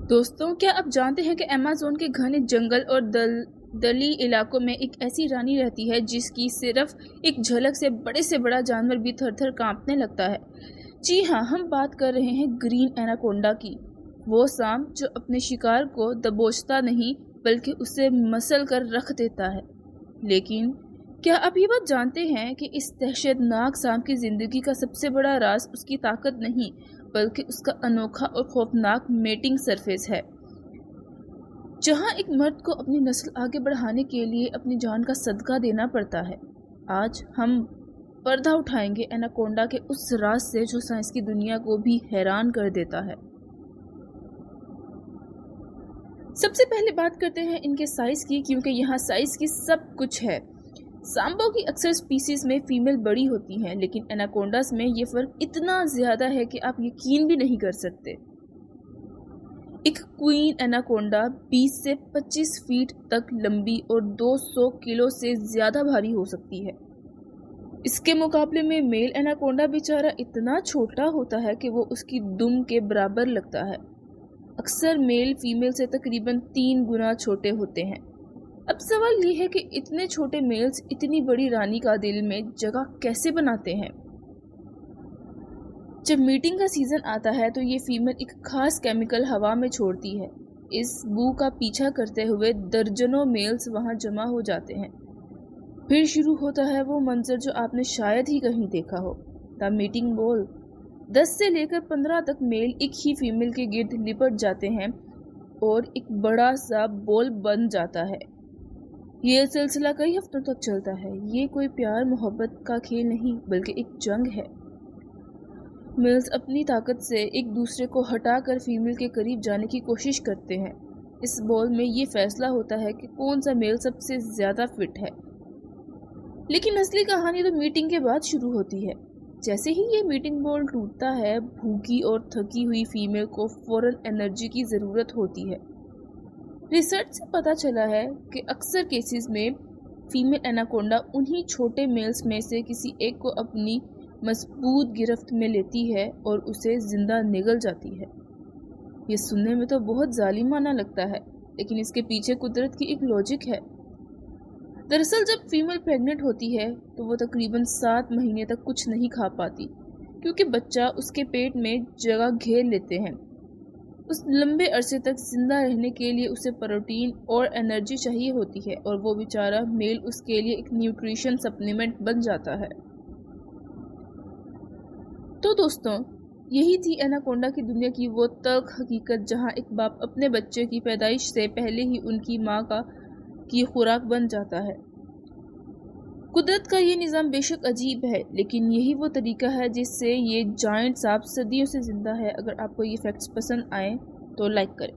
दोस्तों, क्या आप जानते हैं कि अमेज़न के घने जंगल और दलदली इलाकों में एक ऐसी रानी रहती है जिसकी सिर्फ एक झलक से बड़ा जानवर भी थर-थर कांपने लगता है। जी हाँ, हम बात कर रहे हैं ग्रीन एनाकोंडा की। वो सांप जो अपने शिकार को दबोचता नहीं बल्कि उसे मसल कर रख देता है। लेकिन क्या आप ये बात जानते हैं कि इस दहशतनाक सांप की जिंदगी का सबसे बड़ा राज उसकी ताकत नहीं बल्कि उसका अनोखा और खौफनाक मेटिंग सरफेस है, जहां एक मर्द को अपनी नस्ल आगे बढ़ाने के लिए अपनी जान का सदका देना पड़ता है। आज हम पर्दा उठाएंगे एनाकोंडा के उस राज से जो साइंस की दुनिया को भी हैरान कर देता है। सबसे पहले बात करते हैं इनके साइज की, क्योंकि यहाँ साइज की सब कुछ है। सांपों की अक्सर स्पीसीज में फीमेल बड़ी होती हैं, लेकिन एनाकोंडास में ये फर्क इतना ज्यादा है कि आप यकीन भी नहीं कर सकते। एक क्वीन एनाकोंडा 20 से 25 फीट तक लंबी और 200 किलो से ज्यादा भारी हो सकती है। इसके मुकाबले में मेल एनाकोंडा बेचारा इतना छोटा होता है कि वो उसकी दुम के बराबर लगता है। अक्सर मेल फीमेल से तकरीबन 3 गुना छोटे होते हैं। अब सवाल ये है कि इतने छोटे मेल्स इतनी बड़ी रानी का दिल में जगह कैसे बनाते हैं। जब मीटिंग का सीजन आता है तो ये फीमेल एक खास केमिकल हवा में छोड़ती है। इस बू का पीछा करते हुए दर्जनों मेल्स वहां जमा हो जाते हैं। फिर शुरू होता है वो मंजर जो आपने शायद ही कहीं देखा हो, द मीटिंग बॉल। 10 से लेकर 15 तक मेल एक ही फीमेल के गिर्द लिपट जाते हैं और एक बड़ा सा बॉल बन जाता है। ये सिलसिला कई हफ्तों तक चलता है। ये कोई प्यार मोहब्बत का खेल नहीं बल्कि एक जंग है। मेल्स अपनी ताकत से एक दूसरे को हटाकर फीमेल के करीब जाने की कोशिश करते हैं। इस बॉल में ये फैसला होता है कि कौन सा मेल सबसे ज्यादा फिट है। लेकिन असली कहानी तो मीटिंग के बाद शुरू होती है। जैसे ही ये मीटिंग बॉल टूटता है, भूखी और थकी हुई फीमेल को फौरन एनर्जी की जरूरत होती है। रिसर्च से पता चला है कि अक्सर केसेस में फीमेल एनाकोंडा उन्हीं छोटे मेल्स में से किसी एक को अपनी मजबूत गिरफ्त में लेती है और उसे जिंदा निगल जाती है। ये सुनने में तो बहुत जालिमाना लगता है, लेकिन इसके पीछे कुदरत की एक लॉजिक है। दरअसल जब फीमेल प्रेग्नेंट होती है तो वो तकरीबन 7 महीने तक कुछ नहीं खा पाती, क्योंकि बच्चा उसके पेट में जगह घेर लेते हैं। उस लंबे अरसे तक जिंदा रहने के लिए उसे प्रोटीन और एनर्जी चाहिए होती है, और वो बेचारा मेल उसके लिए एक न्यूट्रिशन सप्लीमेंट बन जाता है। तो दोस्तों, यही थी एनाकोंडा की दुनिया की वो तल्ख हकीकत, जहां एक बाप अपने बच्चे की पैदाइश से पहले ही उनकी माँ की खुराक बन जाता है। कुदरत का ये निज़ाम बेशक अजीब है, लेकिन यही वो तरीका है जिससे ये जायंट सांप सदियों से जिंदा है। अगर आपको ये फैक्ट्स पसंद आए तो लाइक करें।